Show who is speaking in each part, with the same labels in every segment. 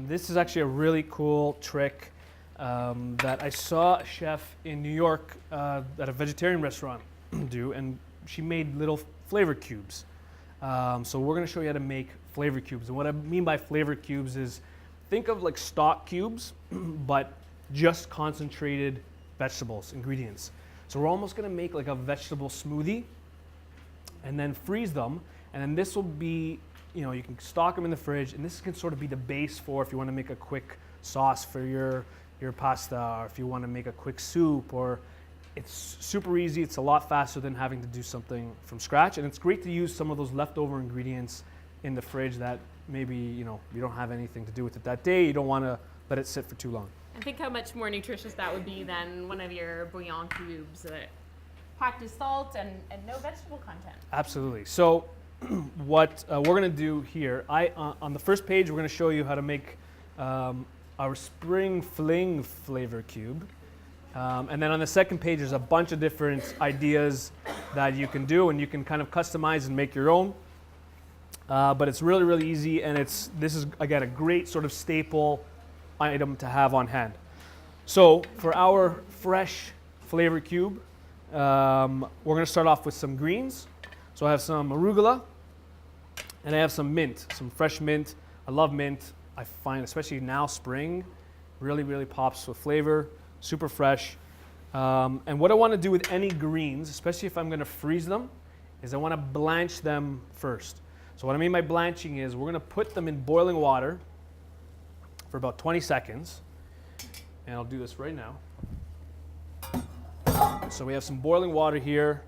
Speaker 1: This is actually a really cool trick that I saw a chef in New York at a vegetarian restaurant do, and she made little flavor cubes. So we're going to show you how to make flavor cubes. And what I mean by flavor cubes is, think of like stock cubes, but just concentrated vegetables, ingredients. So we're almost going to make like a vegetable smoothie and then freeze them. And then this will be, you can stock them in the fridge, and this can sort of be the base for if you want to make a quick sauce for your pasta, or if you want to make a quick soup, or it's super easy. It's a lot faster than having to do something from scratch. And it's great to use some of those leftover ingredients in the fridge that maybe, you don't have anything to do with it that day. You don't want to let it sit for too long.
Speaker 2: And think how much more nutritious that would be than one of your bouillon cubes that packed with salt and no vegetable content.
Speaker 1: Absolutely. So what we're going to do here, on the first page, we're going to show you how to make our spring fling flavor cube. And then on the second page, there's a bunch of different ideas that you can do, and you can kind of customize and make your own. But it's really, really easy, and this is, again, a great sort of staple item to have on hand. So for our fresh flavor cube, we're going to start off with some greens. So I have some arugula, and I have some mint, some fresh mint. I love mint. I find, especially now, spring, really, really pops with flavor, super fresh. And what I want to do with any greens, especially if I'm going to freeze them, is I want to blanch them first. So what I mean by blanching is we're going to put them in boiling water for about 20 seconds. And I'll do this right now. So we have some boiling water here.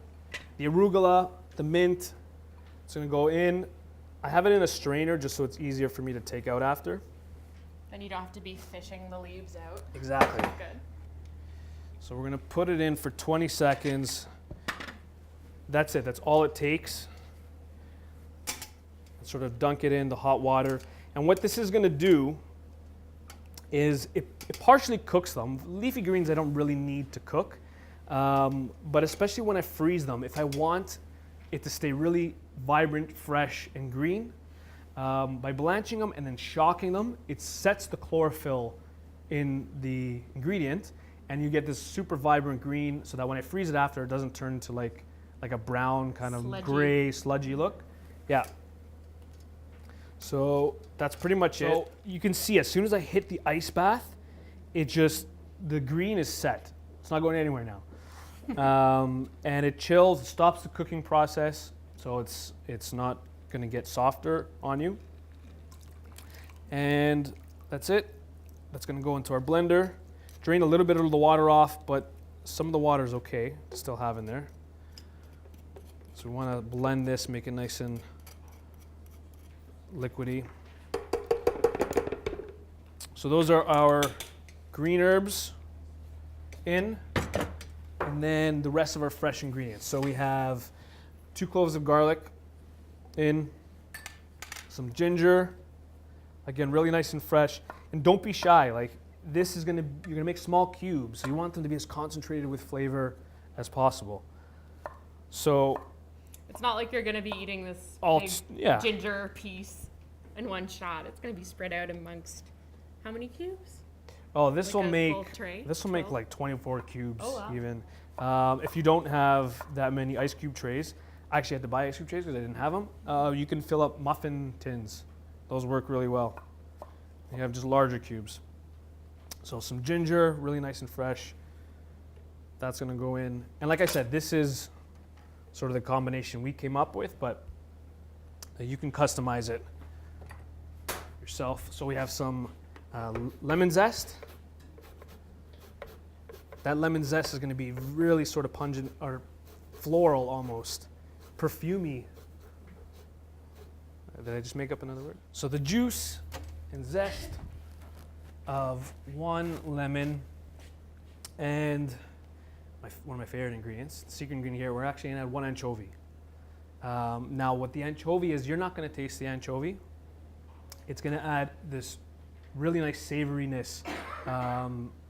Speaker 1: The arugula, the mint, it's going to go in. I have it in a strainer just so it's easier for me to take out after.
Speaker 2: Then you don't have to be fishing the leaves out.
Speaker 1: Exactly.
Speaker 2: Good.
Speaker 1: So we're going to put it in for 20 seconds. That's it. That's all it takes. Sort of dunk it in the hot water. And what this is going to do is it partially cooks them. Leafy greens I don't really need to cook. But especially when I freeze them, if I want it to stay really vibrant, fresh, and green, by blanching them and then shocking them, it sets the chlorophyll in the ingredient, and you get this super vibrant green, so that when I freeze it after, it doesn't turn into like a brown kind of
Speaker 2: sludgy,
Speaker 1: gray, sludgy look. Yeah. So that's pretty much it. So you can see as soon as I hit the ice bath, the green is set. It's not going anywhere now. And it chills, it stops the cooking process, so it's not going to get softer on you. And that's it. That's going to go into our blender. Drain a little bit of the water off, but some of the water is okay to still have in there. So we want to blend this, make it nice and liquidy. So those are our green herbs in, and then the rest of our fresh ingredients. So we have 2 cloves of garlic in, some ginger, again really nice and fresh, and don't be shy. Like you're gonna make small cubes, so you want them to be as concentrated with flavor as possible. So
Speaker 2: it's not like you're going to be eating this big ginger piece in one shot. It's going to be spread out amongst how many cubes?
Speaker 1: Oh, this will make like 24 cubes.
Speaker 2: Oh, wow.
Speaker 1: Even. If you don't have that many ice cube trays, I actually had to buy ice cube trays because I didn't have them. You can fill up muffin tins. Those work really well. You have just larger cubes. So some ginger, really nice and fresh. That's going to go in. And like I said, this is sort of the combination we came up with, but you can customize it yourself. So we have some lemon zest. That lemon zest is going to be really sort of pungent, or floral almost, perfumey. Did I just make up another word? So the juice and zest of 1 lemon, and one of my favorite ingredients, the secret ingredient here, we're actually going to add 1 anchovy. Now what the anchovy is, you're not going to taste the anchovy. It's going to add this really nice savoriness,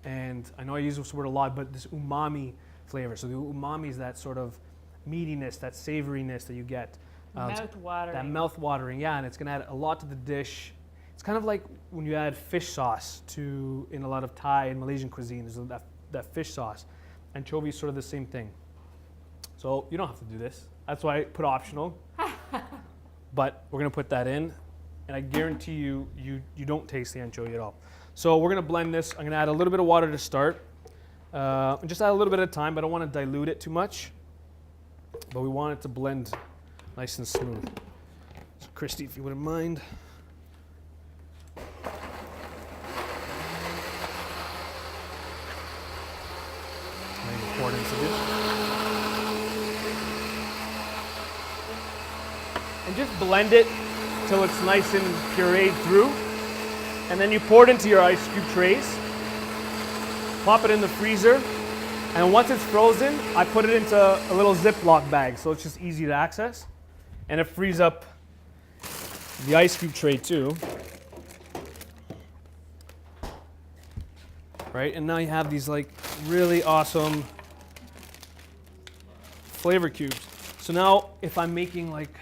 Speaker 1: and I know I use this word a lot, but this umami flavor. So the umami is that sort of meatiness, that savoriness that you get.
Speaker 2: Mouth-watering.
Speaker 1: That mouth-watering, yeah, and it's going to add a lot to the dish. It's kind of like when you add fish sauce to, in a lot of Thai and Malaysian cuisine, there's that fish sauce. Anchovy is sort of the same thing. So you don't have to do this. That's why I put optional. But we're gonna put that in, and I guarantee you don't taste the anchovy at all. So we're gonna blend this. I'm gonna add a little bit of water to start. Just add a little bit at a time, but I don't want to dilute it too much. But we want it to blend nice and smooth. So Christy, if you wouldn't mind. Pour it into this. And just blend it till it's nice and pureed through. And then you pour it into your ice cube trays. Pop it in the freezer. And once it's frozen, I put it into a little Ziploc bag, so it's just easy to access. And it frees up the ice cube tray too. Right, and now you have these like really awesome flavor cubes. So now if I'm making like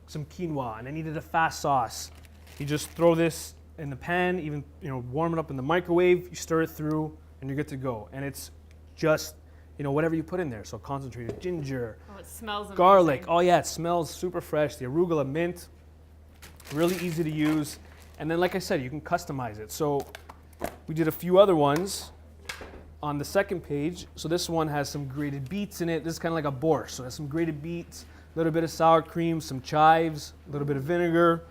Speaker 1: some quinoa and I needed a fast sauce, you just throw this in the pan, even warm it up in the microwave, you stir it through, and you're good to go. And it's just whatever you put in there. So concentrated ginger,
Speaker 2: oh, it smells amazing.
Speaker 1: Garlic. Oh yeah, it smells super fresh. The arugula mint, really easy to use. And then like I said, you can customize it. So we did a few other ones on the second page. So this one has some grated beets in it. This is kind of like a borscht. So it has some grated beets, a little bit of sour cream, some chives, a little bit of vinegar.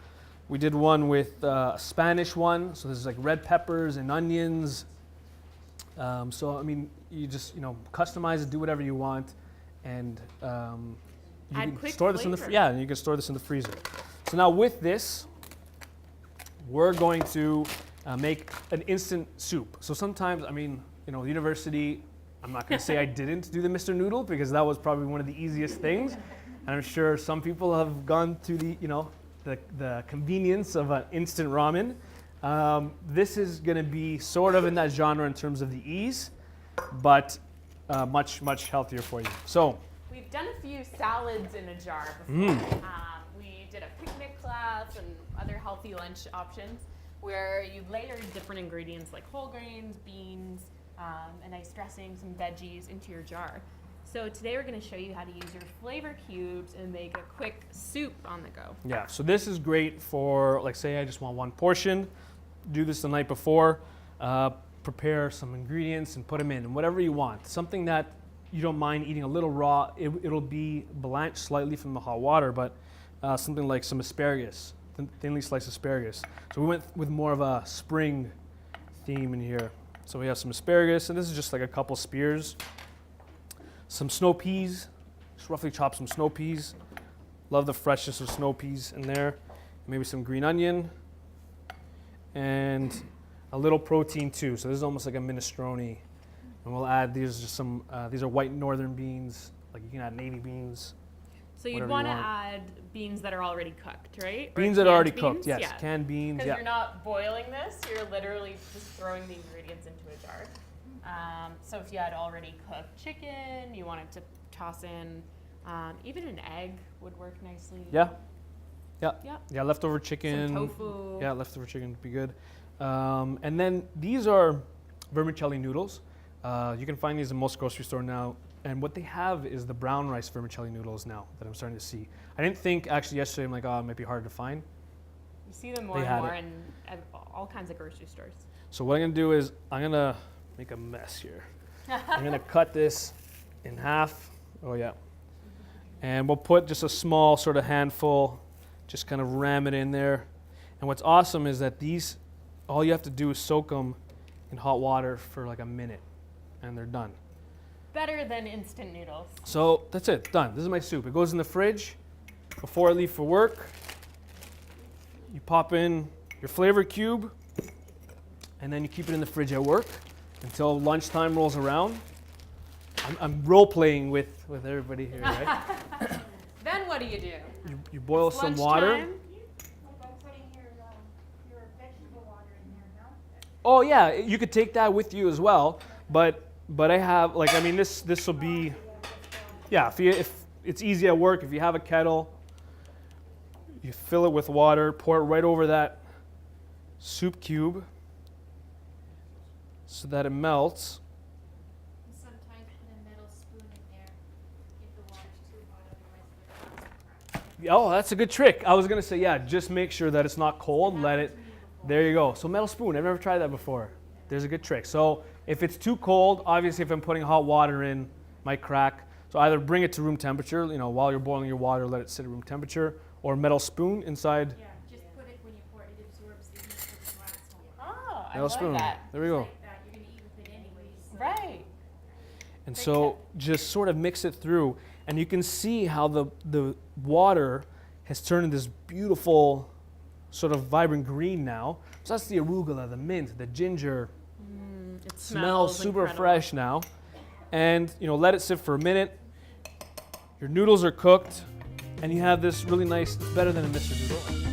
Speaker 1: We did one with a Spanish one. So this is like red peppers and onions. So I mean, you just customize it, do whatever you want, and you can store this in the and you can store this in the freezer. So now with this, we're going to make an instant soup. So sometimes, I mean, university, I'm not going to say I didn't do the Mr. Noodle because that was probably one of the easiest things, and I'm sure some people have gone to the convenience of an instant ramen. This is going to be sort of in that genre in terms of the ease, but much, much healthier for you. So
Speaker 2: we've done a few salads in a jar before. We did a picnic class and other healthy lunch options where you layer different ingredients like whole grains, beans, a nice dressing, some veggies into your jar. So today we're going to show you how to use your flavor cubes and make a quick soup on the go.
Speaker 1: Yeah, so this is great for, like, say I just want one portion. Do this the night before, prepare some ingredients and put them in, and whatever you want. Something that you don't mind eating a little raw. It'll be blanched slightly from the hot water, but something like some asparagus, thinly sliced asparagus. So we went with more of a spring theme in here. So we have some asparagus, and this is just like a couple spears. Some snow peas, just roughly chop some snow peas. Love the freshness of snow peas in there. Maybe some green onion. And a little protein too. So this is almost like a minestrone. And we'll add these are white northern beans. Like you can add navy beans.
Speaker 2: So you'd want to add beans that are already cooked, right?
Speaker 1: Beans that are already cooked, yes. Yeah. Canned beans,
Speaker 2: because you're not boiling this, you're literally just throwing the ingredients into a jar. So if you had already cooked chicken, you wanted to toss in, even an egg would work nicely.
Speaker 1: Yeah.
Speaker 2: Yep.
Speaker 1: Yeah, leftover chicken.
Speaker 2: Some tofu.
Speaker 1: Yeah, leftover chicken would be good. And then these are vermicelli noodles. You can find these in most grocery stores now. And what they have is the brown rice vermicelli noodles now that I'm starting to see. I didn't think actually yesterday, I'm like, oh, it might be hard to find.
Speaker 2: You see them more and more in all kinds of grocery stores.
Speaker 1: So what I'm going to do is I'm going to make a mess here. I'm going to cut this in half. Oh, yeah. And we'll put just a small sort of handful, just kind of ram it in there. And what's awesome is that these, all you have to do is soak them in hot water for like a minute, and they're done.
Speaker 2: Better than instant noodles.
Speaker 1: So that's it, done. This is my soup. It goes in the fridge before I leave for work. You pop in your flavor cube, and then you keep it in the fridge at work until lunchtime rolls around. I'm role-playing with everybody here, right?
Speaker 2: Then what do?
Speaker 1: You boil some water. Oh yeah, you could take that with you as well, but I have, like, I mean, this will be, yeah, if it's easy at work, if you have a kettle, you fill it with water, pour it right over that soup cube so that it melts.
Speaker 3: Sometimes put a metal spoon in there if the water's too hot, otherwise the glass will crack.
Speaker 1: Oh, that's a good trick. I was gonna say, yeah, just make sure that it's not cold. Let it. There you go. So metal spoon. I've never tried that before. There's a good trick. So if it's too cold, obviously, if I'm putting hot water in, might crack. So either bring it to room temperature. You know, while you're boiling your water, let it sit at room temperature, or metal spoon inside.
Speaker 3: Yeah, just put it when you pour it. It absorbs the heat of the glass whole.
Speaker 2: Oh, I
Speaker 1: Metal
Speaker 2: love
Speaker 1: spoon.
Speaker 2: that.
Speaker 1: There we go.
Speaker 3: Like that, you're gonna eat with it anyways. So.
Speaker 2: Right.
Speaker 1: And
Speaker 2: Great
Speaker 1: so just sort of mix it through, and you can see how the water has turned into this beautiful, sort of vibrant green now. So that's the arugula, the mint, the ginger.
Speaker 2: It
Speaker 1: Smells super
Speaker 2: incredible.
Speaker 1: fresh now. And you know, let it sit for a minute. Your noodles are cooked, and you have this really nice. It's better than a Mr. Noodle.